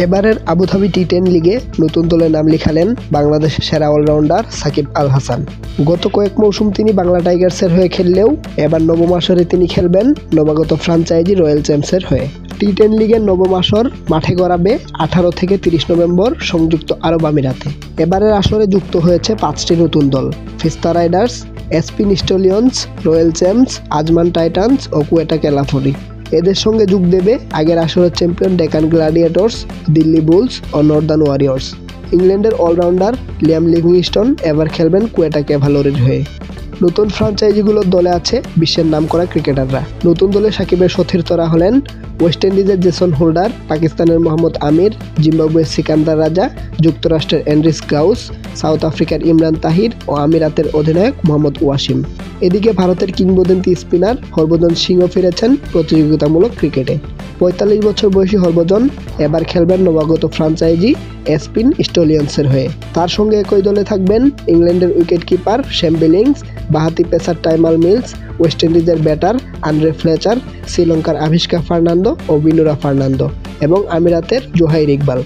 এবারের আবুধাবি টি10 লিগে নতুন দলে নাম লিখালেন বাংলাদেশের সেরা অলরাউন্ডার সাকিব আল হাসান। গত কয়েক মৌসুম তিনি বাংলা টাইগার্সের হয়ে খেললেও এবার নবম আসরে তিনি খেলবেন নবাগত ফ্রাঞ্চাইজি রয়্যাল চ্যাম্পসের হয়ে। টি10 লিগের নবম আসর মাঠে গড়াবে 18 থেকে 30 নভেম্বর সংযুক্ত আরব আমিরাতে। এবারের আসরে যুক্ত হয়েছে 5টি নতুন দল: Fiesta Riders, Espin Stallions, Royal Champs, Ajman Titans ও কুয়েটা ক্যালাফরি। এদের সঙ্গে যোগ দেবে আগের আসরের champion Deccan Gladiators, Delhi Bulls ও নর্দার্ন ওয়ারিয়র্স। ইংল্যান্ডের অলরাউন্ডার লিয়াম লিভিংস্টন এবার খেলবেন কুয়েটা ক্যাভালরির হয়ে। নতুন ফ্রাঞ্চাইজিগুলোর দলে আছে বিশ্বের নামকরা ক্রিকেটাররা। নতুন দলে সাকিবের সতীর্থরা হলেন ওয়েস্ট ইন্ডিজের জেসন হোল্ডার, পাকিস্তানের মোহাম্মদ আমির, জিম্বাবুয়ের সিকান্দার রাজা, যুক্তরাষ্ট্রের অ্যান্ড্রিস গ্রাউস, সাউথ আফ্রিকার ইমরান তাহির ও আমিরাতের অধিনায়ক মোহাম্মদ ওয়াসিম। এদিকে ভারতের কিংবদন্তি স্পিনার হরভজন সিংও ফিরেছেন প্রতিযোগিতামূলক ক্রিকেটে। 45 বছর বয়সী হরভজন এবার খেলবেন নবাগত ফ্রাঞ্চাইজি এসপিন স্টলিয়ন্সের হয়ে। তার সঙ্গে একই দলে থাকবেন ইংল্যান্ডের উইকেট কিপার শ্যাম বিলিংস, বাঁহাতি পেসার টাইমাল মিলস, ওয়েস্ট ইন্ডিজের ব্যাটার আন্দ্রে ফ্লেচার, শ্রীলঙ্কার আভিষ্কা ফার্নান্দো ও বিনুরা ফার্নান্দো এবং আমিরাতের জোহাইর ইকবাল।